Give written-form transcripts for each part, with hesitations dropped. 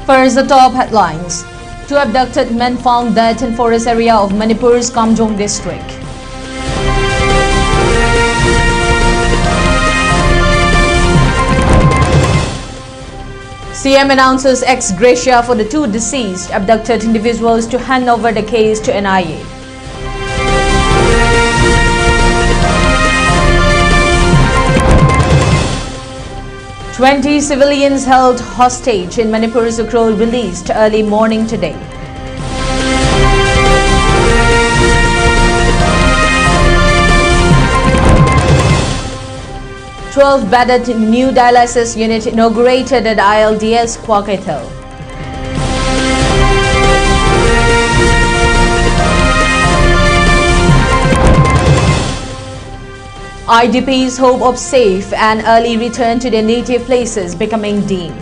First, the top headlines. Two abducted men found dead in forest area of Manipur's Kamjong district. CM announces ex gratia for the two deceased abducted individuals to hand over the case to NIA. "20 civilians held hostage in Manipur's Ukrol released early morning today. "12-bedded new dialysis unit inaugurated at ILDS Kwaketel. IDP's hope of safe and early return to their native places becoming dim.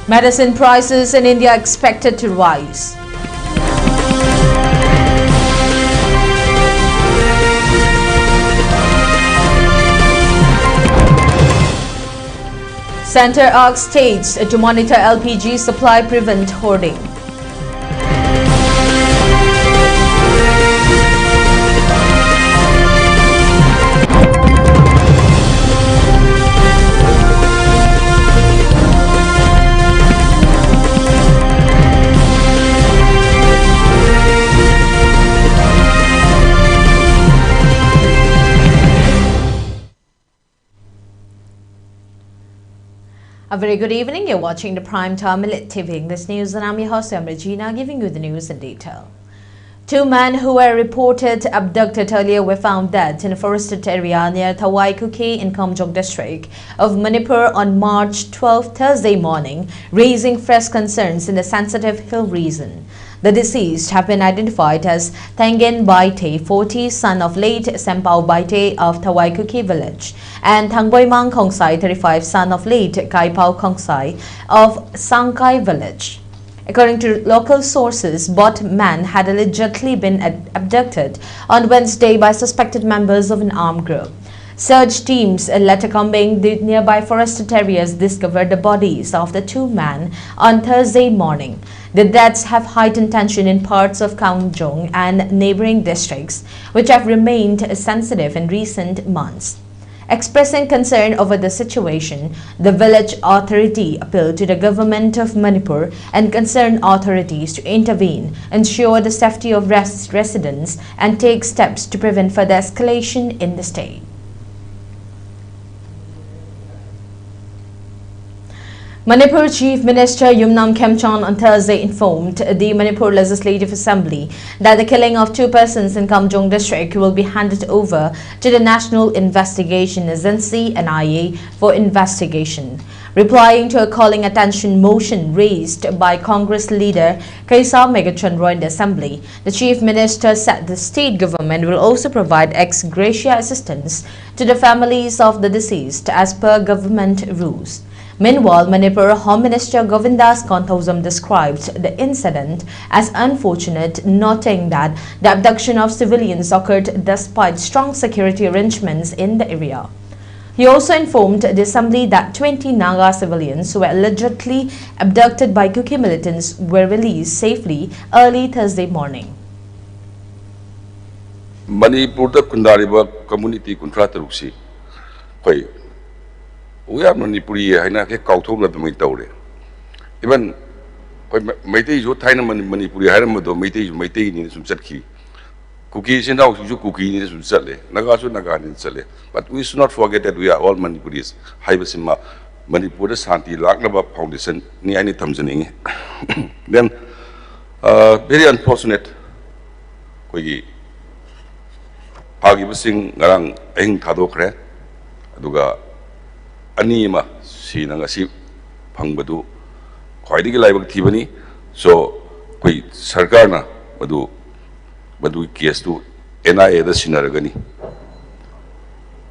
Medicine prices in India expected to rise. Centre asks states to monitor LPG supply, prevent hoarding. A very good evening. You're watching the Primetime ELITETV English News, and I'm your host, Ragina, giving you the news in detail. Two men who were reported abducted earlier were found dead in a forested area near Tawai-Kuki in Kamjong district of Manipur on March 12, Thursday morning, raising fresh concerns in the sensitive hill region. The deceased have been identified as Thangen Baite, 40, son of late Sempao Baite of Tawai-Kuki village, and Thangboimang Khongsai, 35, son of late Kaipao Khongsai of Sangkai village. According to local sources, both men had allegedly been abducted on Wednesday by suspected members of an armed group. Search teams later combing the nearby forested areas discovered the bodies of the two men on Thursday morning. The deaths have heightened tension in parts of Kamjong and neighboring districts, which have remained sensitive in recent months. Expressing concern over the situation, the village authority appealed to the government of Manipur and concerned authorities to intervene, ensure the safety of residents, and take steps to prevent further escalation in the state. Manipur Chief Minister Yumnam Khemchand on Thursday informed the Manipur Legislative Assembly that the killing of two persons in Kamjong district will be handed over to the National Investigation Agency (NIA) for investigation. Replying to a calling attention motion raised by Congress leader Kaisa Megachandra in the Assembly, the Chief Minister said the state government will also provide ex gratia assistance to the families of the deceased as per government rules. Meanwhile, Manipur Home Minister Govindas Kontausam described the incident as unfortunate, noting that the abduction of civilians occurred despite strong security arrangements in the area. He also informed the Assembly that 20 Naga civilians who were allegedly abducted by Kuki militants were released safely early Thursday morning. Manipur the Kundariba community contractor we are Manipuri, I know, Kautum of the Mitore. Even Mate, you time Manipuri, Haramado, Mate in some Saki. Cookies in house, you cookie in some Sale, Nagasu Nagan in Sale. But we should not forget that we are all Manipuris. Hibasima, Manipur, Santi, Lagnaba Foundation, Niani Tamsaning. Then, very unfortunate. Kogi Pagibasing Narang Eng Tadokre, Aduga. Anima si nangasi pangbadu kwaidigi laibak thibani so koi sarkar na badu case to NIA da sinaragani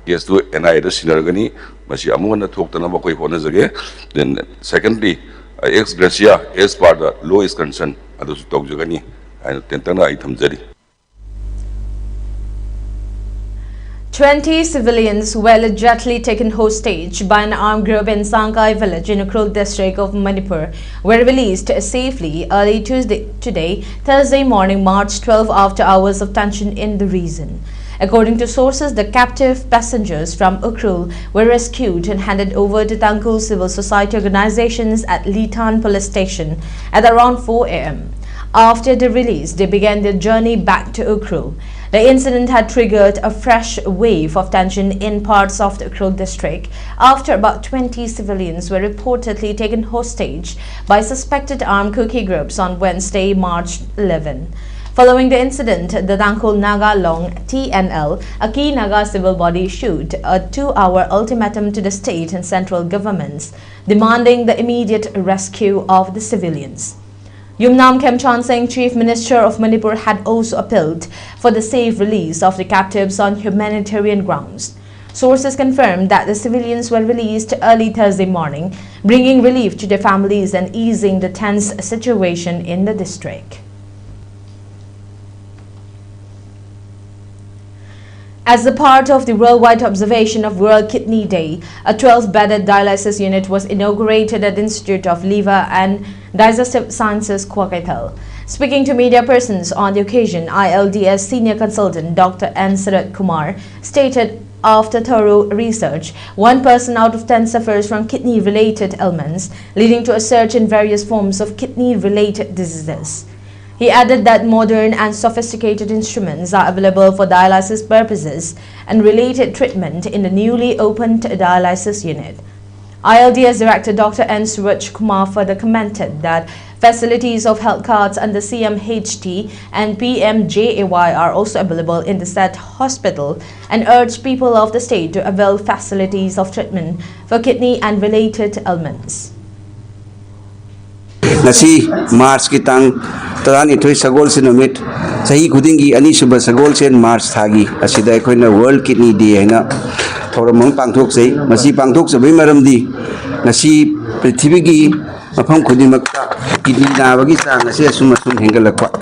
case to NIA da sinaragani masi amuna thoktana ba koi hona jage. Then secondly ex gratia as per the law is concerned adu su tok jagani and tentana ai thamjari. 20 civilians were allegedly taken hostage by an armed group in Sangkai village in Ukhrul district of Manipur were released safely early today, Thursday morning, March 12, after hours of tension in the region. According to sources, the captive passengers from Ukhrul were rescued and handed over to Tangkul civil society organizations at Litan police station at around 4 a.m. After the release, they began their journey back to Ukhrul. The incident had triggered a fresh wave of tension in parts of the Ukhrul district after about 20 civilians were reportedly taken hostage by suspected armed Kuki groups on Wednesday, March 11. Following the incident, the Tangkul Naga Long TNL, a key Naga civil body, issued a 2-hour ultimatum to the state and central governments, demanding the immediate rescue of the civilians. Yumnam Khemchand Singh, Chief Minister of Manipur, had also appealed for the safe release of the captives on humanitarian grounds. Sources confirmed that the civilians were released early Thursday morning, bringing relief to their families and easing the tense situation in the district. As a part of the worldwide observation of World Kidney Day, a 12-bedded dialysis unit was inaugurated at the Institute of Liver and Digestive Sciences, Kwakital. Speaking to media persons on the occasion, ILDS senior consultant Dr. N. Sarat Kumar stated after thorough research, 1 person out of 10 suffers from kidney-related ailments, leading to a surge in various forms of kidney-related diseases. He added that modern and sophisticated instruments are available for dialysis purposes and related treatment in the newly opened dialysis unit. ILDS Director Dr. N. Suraj Kumar further commented that facilities of health cards under CMHT and PMJAY are also available in the said hospital and urged people of the state to avail facilities of treatment for kidney and related ailments. Nasi March kitang taran itoy sagol sinumit sahi kudingi ani suba sagol sen March thagi asida akoy na World Kidney Day na thoramang pangthok say masi pangthok sabay maramdi nasi prithibigi mafam khudimakta kidney nabagi sang asi asumasum hengalakwa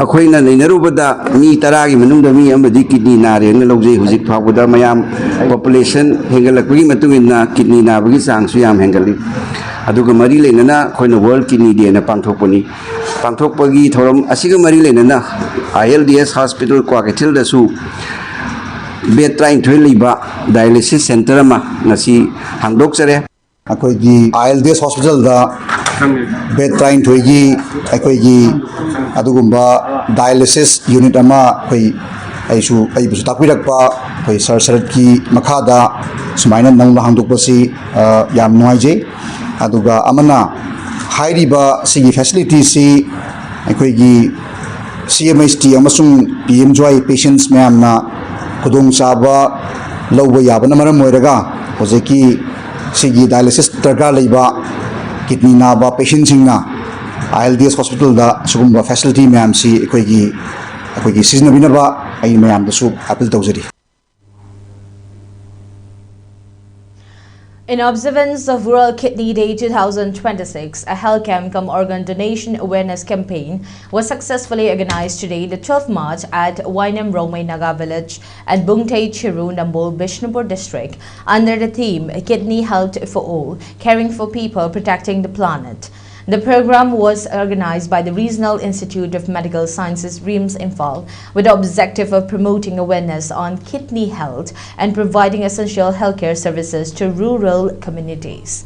akoy na nainarubada mi taragi manungda mi amadi kidney nare na lawjay hujik phawda mayam population hengalakwi matungin na kidney nabagi sang suyam hengali aduga mari lenana khoina World Kidney Day na pangthokpani pangthokpagi thoram asiga mari lenana ILDS Hospital Kwakital dasu bed trying to liba dialysis center ma nasi hangdok sare akoigi ILDS Hospital da bed trying to gi akoigi adugumba dialysis unit ama koi aisu tapirakpa koi sarat ki makhada sumaina nang hangdok pasi yam noije aduga amana hairiba sigi facility si akoigi CMHT amasung PMJY patients mayamna kudong saba lawba yabana maram moiraga hojeki sigi dialysis targa leiba kidney naba patients singna ILDS hospital da sugumba facility mayam si akoigi siznabinaba ai mayam da su appeal tawjari. In observance of World Kidney Day 2026, a health camp cum organ donation awareness campaign was successfully organized today, the 12th March, at Wainam Romay Naga village at Bungtay Chiru, Nambol, Bishnupur district, under the theme Kidney Health for All, Caring for People, Protecting the Planet. The program was organized by the Regional Institute of Medical Sciences, RIMS Imphal, with the objective of promoting awareness on kidney health and providing essential healthcare services to rural communities.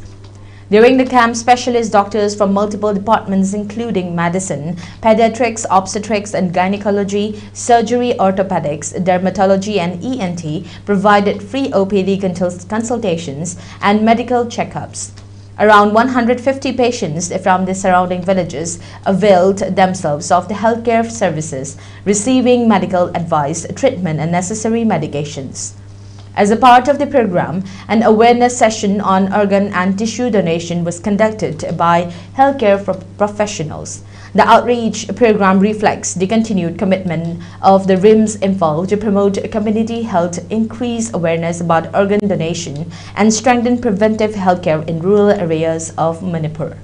During the camp, specialist doctors from multiple departments including medicine, pediatrics, obstetrics and gynecology, surgery, orthopedics, dermatology and ENT provided free OPD consultations and medical checkups. Around 150 patients from the surrounding villages availed themselves of the healthcare services, receiving medical advice, treatment and necessary medications. As a part of the program, an awareness session on organ and tissue donation was conducted by healthcare professionals. The outreach program reflects the continued commitment of the RIMS Imphal to promote community health, increase awareness about organ donation, and strengthen preventive healthcare in rural areas of Manipur.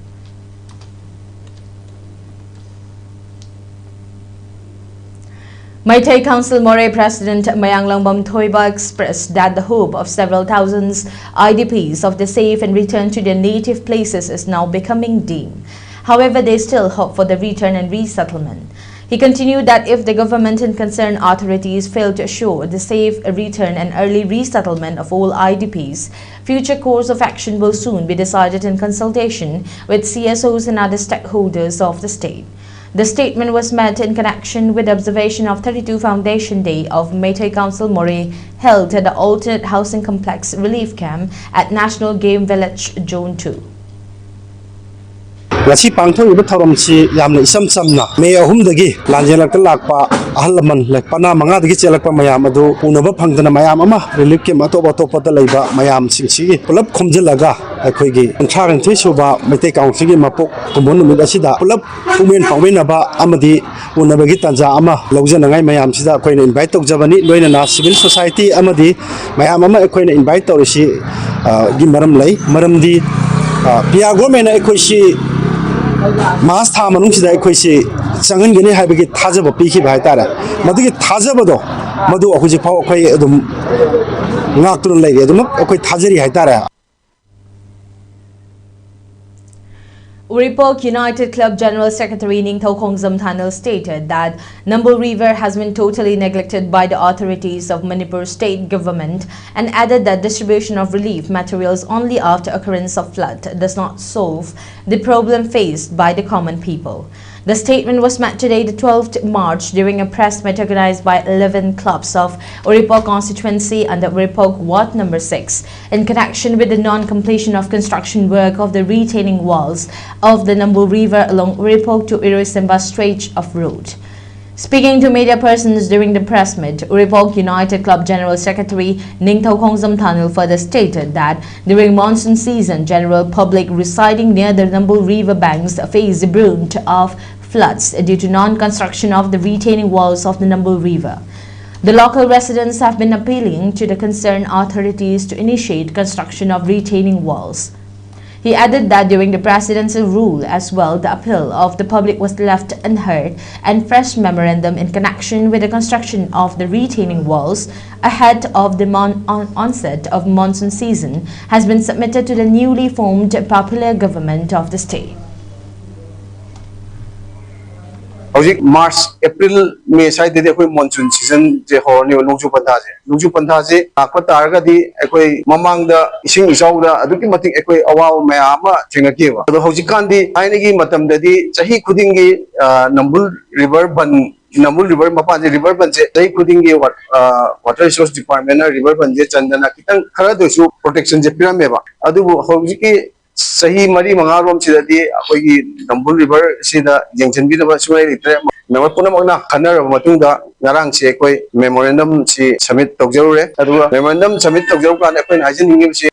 Meitei Council Moray President Mayanglangbam Thoiba expressed that the hope of several thousands IDPs of the safe and return to their native places is now becoming dim. However, they still hope for the return and resettlement. He continued that if the government and concerned authorities fail to assure the safe return and early resettlement of all IDPs, future course of action will soon be decided in consultation with CSOs and other stakeholders of the state. The statement was made in connection with the observation of 32 Foundation Day of Meitei Council Moray held at the Alternate Housing Complex Relief Camp at National Game Village Zone 2. Ngasi pangthong thawramsi yamna isam samna me ahumdagi lanjelak lakpa ahlaman lekpana manga dagi chelakpa mayam adu punaba phangdana mayam ama relief camp atoba atopa laiba mayam singsi pulap khomjalaga aikoigi anthang thisuba Meitei Council gi mapok kumon numit asida pulap pumen pawinaba amadi unabagi tanja ama lawjanangai mayam sida koina invite tawjabani loina na civil society amadi mayam ama koina invite tawrisi gi maram lai maramdi pia government aikoisi Mas Tamanung Sida Equisi, Sangan Gini Habiki Tazaba Piki Baitara, Madiki Tazabado, Madu Okujipa, Natun Lady, Okoi Tazari Haitara. Uripok United Club General Secretary Ningthau Khongzam Thanel stated that Nambu River has been totally neglected by the authorities of Manipur state government and added that distribution of relief materials only after occurrence of flood does not solve the problem faced by the common people. The statement was made today, the 12th March, during a press meet organized by 11 clubs of Uripok constituency under Uripok Ward number 6 in connection with the non-completion of construction work of the retaining walls of the Nambu River along Uripok to Irisimba stretch of road. Speaking to media persons during the press meet, Uripok United Club General Secretary Ningthau Khongzam Thanel further stated that during monsoon season, general public residing near the Nambu River banks face the brunt of floods due to non-construction of the retaining walls of the Nambu River. The local residents have been appealing to the concerned authorities to initiate construction of retaining walls. He added that during the presidential rule as well, the appeal of the public was left unheard and fresh memorandum in connection with the construction of the retaining walls ahead of the onset of monsoon season has been submitted to the newly formed popular government of the state. March, April, May side the monsoon season, the horny Lungju Pantazi, Aquatargadi, Equi, Mamang the Ishing Isauda, Adukimatic Equi, Awa, Mayama, Chingakiva. The Hojikandi, Ainigi, Matam Dedi, Sahi Kudingi, Nambul River, Namul River, Mapan River, Sahi Kudingi, Water Resource Department, River Banjet, and the Nakitan Karadosu protection Jepirameva. Adu Hojiki. Sahi Mari Mangarom Sidadi, Nambul River, Sida, Junction Bidaba, Suai, Namapunamana, Hanner of Matunda, Narang Sekoi, Memorandum, Summit Togzore, Memorandum Summit Togzoka, Equin Hajan,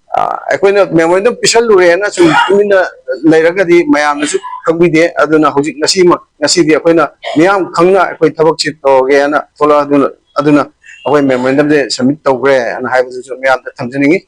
Equin of Memorandum Pishal Lurena, so in the Lairagadi, Mayam, Kambide, Aduna Hojik Nasima, Nasi, Aquina, Miam Kanga, Equi Tabakchit, or Gayana, Tola Aduna, away Memorandum, Summit Togre, and Hivers of Miam, the Tanzani.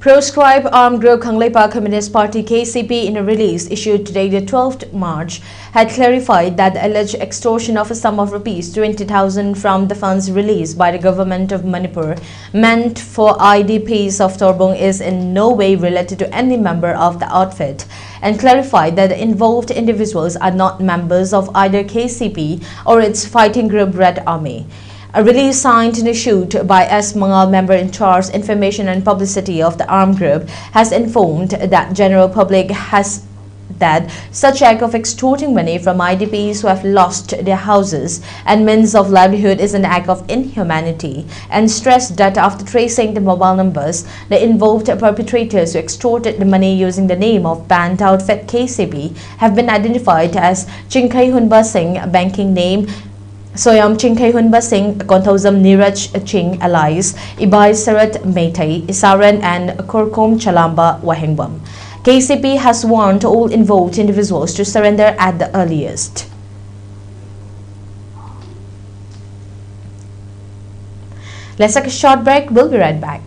Proscribed armed group Kangleipa Communist Party KCP in a release issued today the 12th March had clarified that the alleged extortion of a sum of rupees 20,000 from the funds released by the government of Manipur meant for IDPs of Torbong is in no way related to any member of the outfit and clarified that the involved individuals are not members of either KCP or its fighting group Red Army. A release signed and issued by S. Mangal, member in charge information and publicity of the armed group, has informed that general public has that such act of extorting money from IDPs who have lost their houses and means of livelihood is an act of inhumanity and stressed that after tracing the mobile numbers, the involved perpetrators who extorted the money using the name of banned outfit KCP have been identified as Chinkai Hunba Singh, banking name Soyam Chinkai Hunba Singh, Konthozam Niraj Ching allies, Ibai Sarat Meitei, Isaran and Korkom Chalamba Wahengbam. KCP has warned all involved individuals to surrender at the earliest. Let's take a short break. We'll be right back.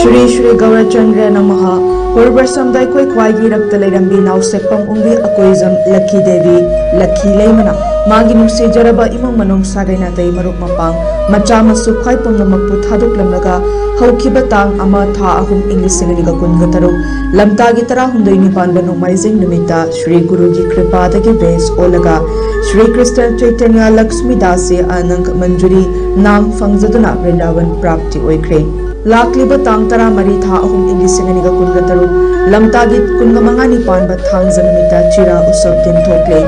Shri Shri Gaurachandra Namaha. Purbarsam dai koi kwai gi rak talai rambi naw sekpam umbi akoizam Lucky Devi Lucky Leimana magi nusi jaraba imang manong sagaina dai maruk mapang macha masu khai pumnamakpu thaduk lamlaga haukiba tang ama tha ahum English singani ga kunga taruk lamta gi tara hundoi nipan banu maizing numita Shri Guruji kripa dagi base olaga Shri Krishna Chaitanya Lakshmi Dasi Anang Manjuri Nam Fangzaduna Vrindavan Prapti Oikre Lakliba tang tara mari tha ahum English singani ga kunga taruk lamta gi kunga mangani panba thang zanumita chira usab din thokle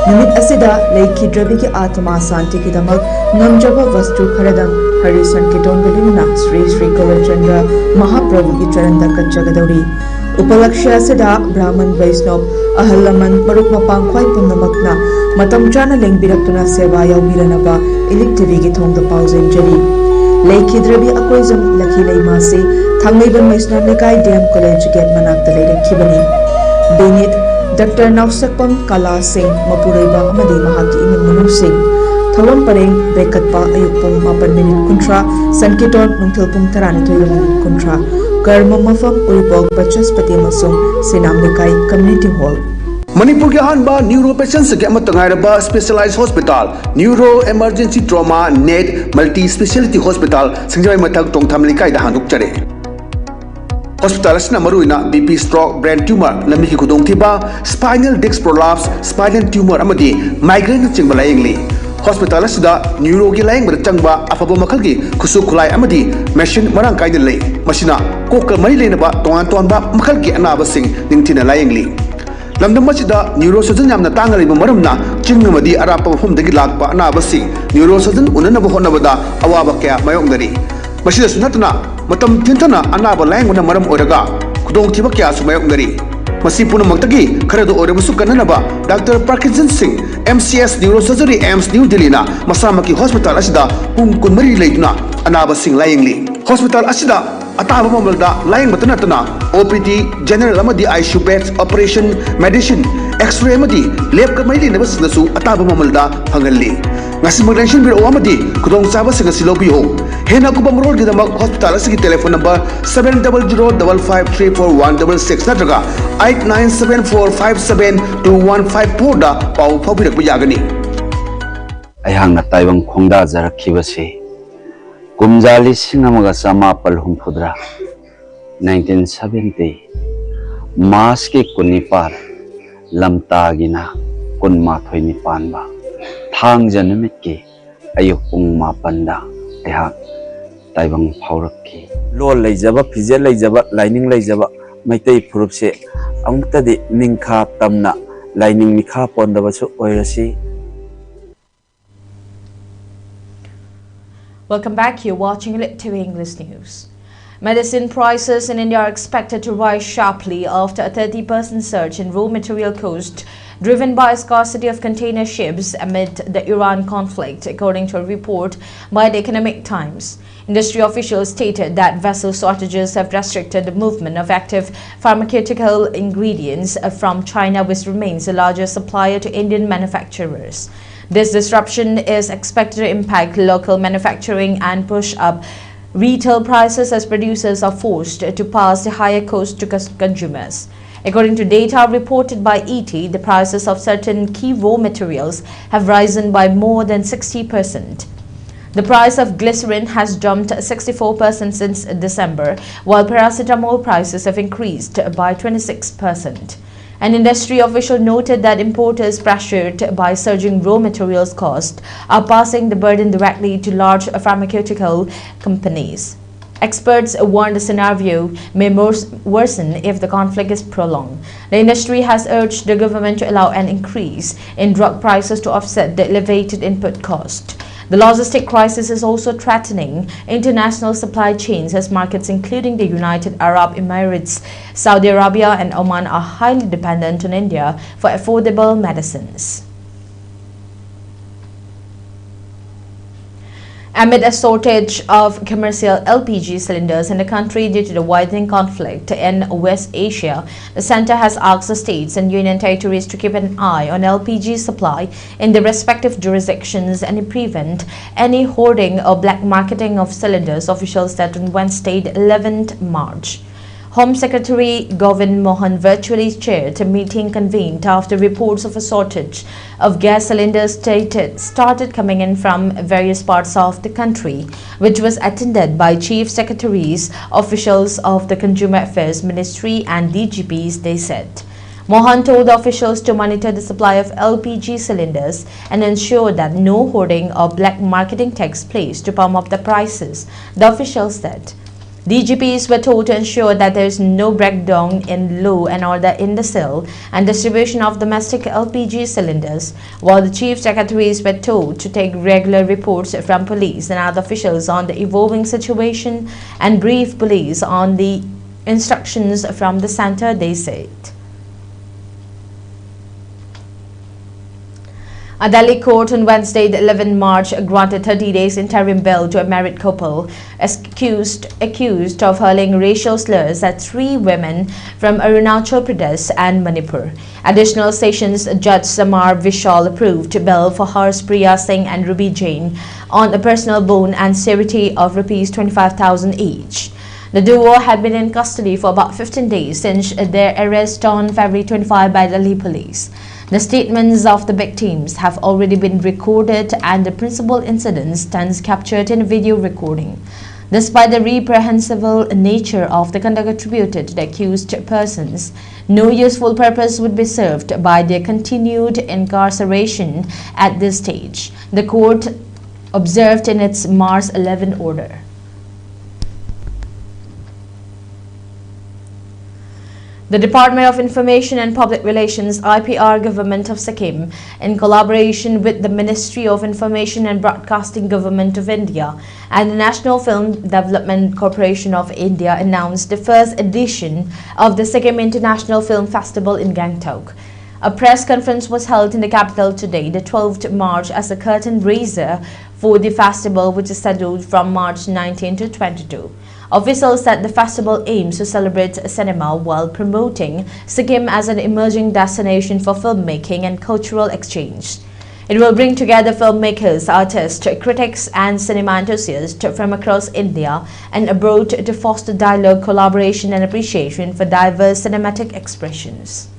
Numit asida Laikhidrabi ki atma santi ki damak namjaba vastu kharadam Hari Sankirtan Galimna Sri Sri Kawalchandra Mahaprabhu ki charanda kachagadauri Upalaksha asida Brahman Vaisnav Ahalaman Maruk Mapang Khwai Pumnamakna Matam Chana Lengbiratuna Seva Yaubiranaba ELITETV ki thongda pauzenjari Laikhidrabi akoizam Lucky Leimasi Thangmaiban Vaisnav Lekai DM College Gate Manakta Leirekhibani Benit Dr. Nausakpam Kala Singh Mapuraiba Amadi Mahaki Imam Manu Singh Thawam Pareng Bekatpa Ayukpung Mapan Minute Kuntra Sankirtan Nungthilpung Taranitoy Minute Kuntra Karma Mafam Uripog Bachaspati Masung Sinam Lekai Community Hall Manipur के अहम neuro patients के specialize hospital neuro emergency trauma नेट multi speciality hospital सिंगजाई मथक टोंगथाम लिकाई दा हांदुकचरे हॉस्पिटल असना मरुइना बीपी स्ट्रोक ब्रेन ट्यूमर लम्बी की खुदोंगथिबा spinal disc prolapse spinal tumour अमदी माइग्रेन चिंगबा लायंगली हॉस्पिटल असदा न्यूरो की लायंग चंगबा अफब मखल की खुसु खुलाई अमदी मेशिन मरांग कायदे लई मसिना कोक मरी लेनबा तोंगान तोंबा मखल की अनाब सिंग निंगथिना लायंगली लमदम मसिदा न्यूरो सर्जन यामना तांगरिबा मरमना चिंगमदी अराप मफमदगी लाकबा अनाब सिंग न्यूरो सर्जन उननब होनबदा अवाबा क्या मायोंगदरी मसिदा सुनतना मतम थिंथना अनाब लायंगना मरम ओरगा खुदोंथिबा क्या सुमायोंगदरी मसी पुनमक्तगी खरदो ओरबसु कननबा doctor Parkinson Singh MCS neuro surgery AIIMS New Delhi ना मसामकी हॉस्पिटल असिदा पुंग कुनमरी लेदुना अनाब सिंह लायंगली हॉस्पिटल असिदा अताब ममलदा लायंग मतनतना OPD जनरल अमदी ICU beds operation medicine x ray अमदी लैब कमैली नबसनसु अताब ममलदा फंगल्ली ngasi magdenshin biro amadi kudong saba singa silobiho hena kubang road gidamak hospital asigi telephone number 7005534166 natraga 8974572154 da pau phabirak bujagani ayhangna taibang khongda jarakhibase kumjali singamaga samapal humphudra 1970 mas ke kunipar lamtagina kunmathoi nipanba thang janamit ke ayuk pung mapanda eha taibang phaurakki lol leijaba phije leijaba lining leijaba maitai phurup se amukta de mingkha tamna lining mikha pondaba chu oirasi. Welcome back. You're watching ELITETV English News. Medicine prices in India are expected to rise sharply after a 30% surge in raw material cost driven by a scarcity of container ships amid the Iran conflict, according to a report by the Economic Times. Industry officials stated that vessel shortages have restricted the movement of active pharmaceutical ingredients from China, which remains the largest supplier to Indian manufacturers. This disruption is expected to impact local manufacturing and push up retail prices as producers are forced to pass the higher cost to consumers. According to data reported by ET, the prices of certain key raw materials have risen by more than 60%. The price of glycerin has jumped 64% since December, while paracetamol prices have increased by 26%. An industry official noted that importers pressured by surging raw materials costs are passing the burden directly to large pharmaceutical companies. Experts warn the scenario may worsen if the conflict is prolonged. The industry has urged the government to allow an increase in drug prices to offset the elevated input cost. The logistic crisis is also threatening international supply chains as markets including the United Arab Emirates, Saudi Arabia and Oman are highly dependent on India for affordable medicines. Amid a shortage of commercial LPG cylinders in the country due to the widening conflict in West Asia, the Centre has asked the states and union territories to keep an eye on LPG supply in their respective jurisdictions and prevent any hoarding or black marketing of cylinders, officials said on Wednesday, 11th March. Home Secretary Govind Mohan virtually chaired a meeting convened after reports of a shortage of gas cylinders started coming in from various parts of the country, which was attended by Chief Secretaries, officials of the Consumer Affairs Ministry and DGPs, they said. Mohan told officials to monitor the supply of LPG cylinders and ensure that no hoarding or black marketing takes place to pump up the prices, the officials said. DGPs were told to ensure that there is no breakdown in law and order in the sale and distribution of domestic LPG cylinders, while the chief secretaries were told to take regular reports from police and other officials on the evolving situation and brief police on the instructions from the center, they said. A Delhi court on Wednesday, the 11th March, granted 30 days interim bail to a married couple accused of hurling racial slurs at 3 women from Arunachal Pradesh and Manipur. Additional Sessions Judge Samar Vishal approved bail for Harspriya Singh and Ruby Jain on a personal bond and surety of Rs 25,000 each. The duo had been in custody for about 15 days since their arrest on February 25 by Delhi police. The statements of the victims have already been recorded and the principal incident stands captured in a video recording. Despite the reprehensible nature of the conduct attributed to the accused persons, no useful purpose would be served by their continued incarceration at this stage, the court observed in its March 11 order. The Department of Information and Public Relations (IPR) Government of Sikkim, in collaboration with the Ministry of Information and Broadcasting Government of India and the National Film Development Corporation of India, announced the first edition of the Sikkim International Film Festival in Gangtok. A press conference was held in the capital today, the 12th March, as a curtain raiser for the festival, which is scheduled from March 19 to 22. Officials said the festival aims to celebrate cinema while promoting Sikkim as an emerging destination for filmmaking and cultural exchange. It will bring together filmmakers, artists, critics and cinema enthusiasts from across India and abroad to foster dialogue, collaboration and appreciation for diverse cinematic expressions.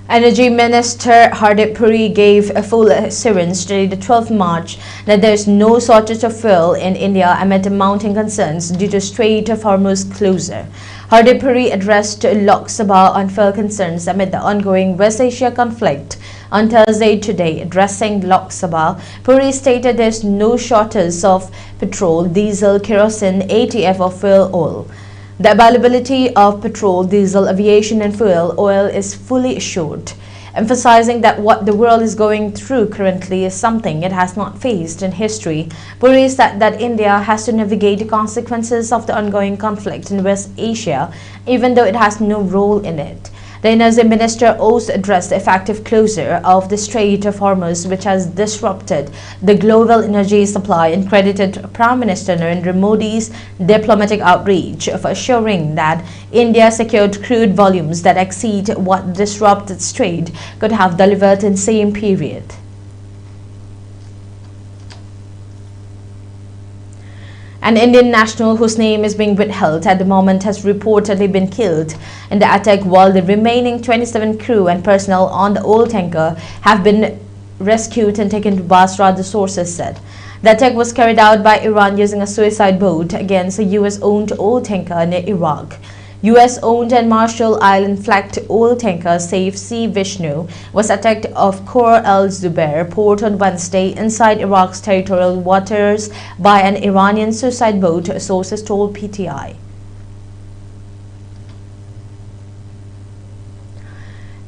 Energy Minister Hardip Puri gave a full assurance today, the 12th March, that there is no shortage of fuel in India amid mounting concerns due to Strait of Hormuz closure. Hardip Puri addressed Lok Sabha on fuel concerns amid the ongoing West Asia conflict on Thursday today. Addressing Lok Sabha, Puri stated there is no shortage of petrol, diesel, kerosene, ATF or fuel oil. The availability of petrol, diesel, aviation and fuel oil is fully assured, emphasizing that what the world is going through currently is something it has not faced in history. Puri said that India has to navigate the consequences of the ongoing conflict in West Asia, even though it has no role in it. The Energy Minister also addressed the effective closure of the Strait of Hormuz, which has disrupted the global energy supply, and credited Prime Minister Narendra Modi's diplomatic outreach for assuring that India secured crude volumes that exceed what the disrupted strait could have delivered in the same period. An Indian national whose name is being withheld at the moment has reportedly been killed in the attack, while the remaining 27 crew and personnel on the oil tanker have been rescued and taken to Basra, the sources said. The attack was carried out by Iran using a suicide boat against a US-owned oil tanker near Iraq. US-owned and Marshall Island-flagged oil tanker Safe Sea Vishnu was attacked off Khor al-Zubair port on Wednesday inside Iraq's territorial waters by an Iranian suicide boat, sources told PTI.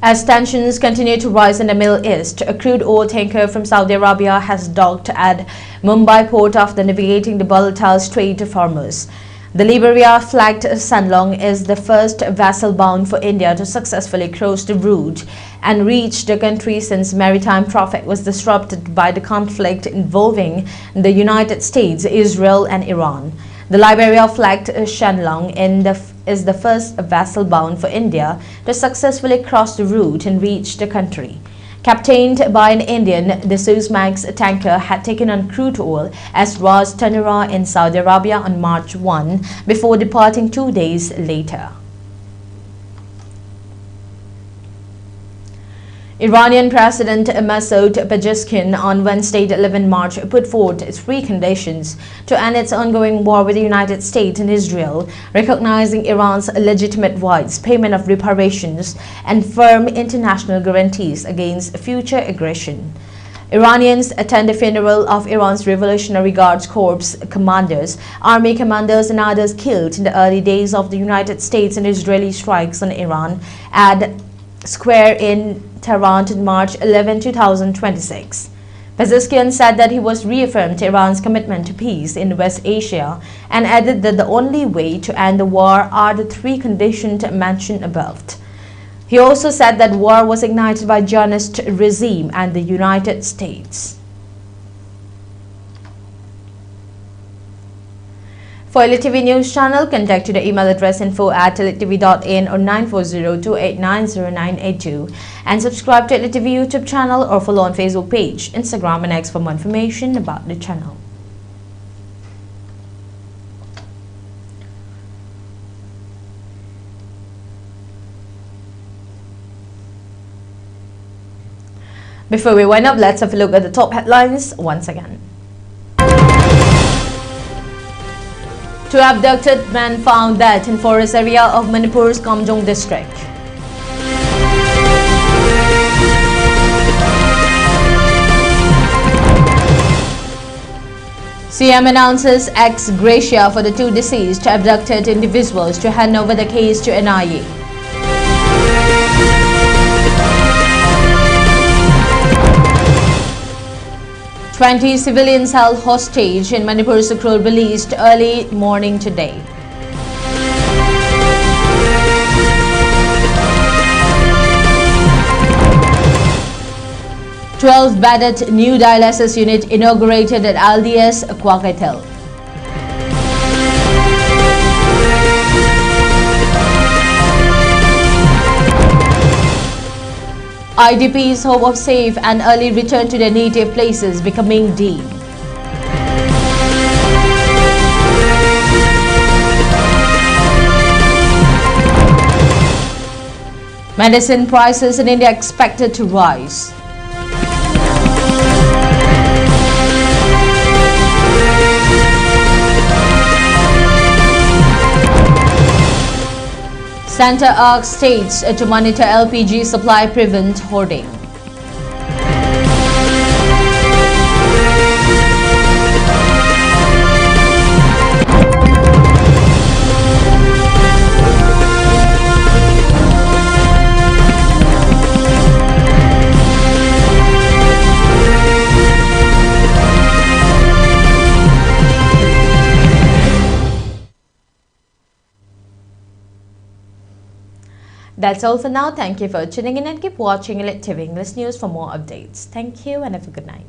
As tensions continue to rise in the Middle East, a crude oil tanker from Saudi Arabia has docked at Mumbai port after navigating the volatile Strait of Hormuz. The Liberia-flagged Sanlong is the first vessel bound for India to successfully cross the route and reach the country since maritime traffic was disrupted by the conflict involving the United States, Israel and Iran. The Liberia-flagged Shanlong is the first vessel bound for India to successfully cross the route and reach the country. Captained by an Indian, the Suezmax tanker had taken on crude oil as Ras Tanura in Saudi Arabia on March 1 before departing 2 days later. Iranian President Masoud Pezeshkian on Wednesday, 11 March, put forth 3 conditions to end its ongoing war with the United States and Israel, recognizing Iran's legitimate rights, payment of reparations, and firm international guarantees against future aggression. Iranians attend the funeral of Iran's Revolutionary Guards Corps commanders, army commanders, and others killed in the early days of the United States and Israeli strikes on Iran at Square in Tehran on March 11, 2026. Pezeshkian said that he was reaffirmed Iran's commitment to peace in West Asia and added that the only way to end the war are the 3 conditions mentioned above. He also said that war was ignited by Zionist regime and the United States. For ELITETV News Channel, contact to the email address info@elitetv.in or 9402890982 and subscribe to ELITETV YouTube channel or follow on Facebook page, Instagram and X for more information about the channel. Before we wind up, let's have a look at the top headlines once again. 2 abducted men found dead in forest area of Manipur's Kamjong district. CM announces ex gratia for the 2 deceased abducted individuals to hand over the case to NIA. Twenty civilians held hostage in Manipur Sukrul released early morning today. "12 bedded new dialysis unit inaugurated at LDS Kwaketel. IDP's hope of safe and early return to their native places becoming dim. Medicine prices in India expected to rise. Center asks states to monitor LPG supply, prevent hoarding. That's all for now. Thank you for tuning in and keep watching ELITETV English News for more updates. Thank you and have a good night.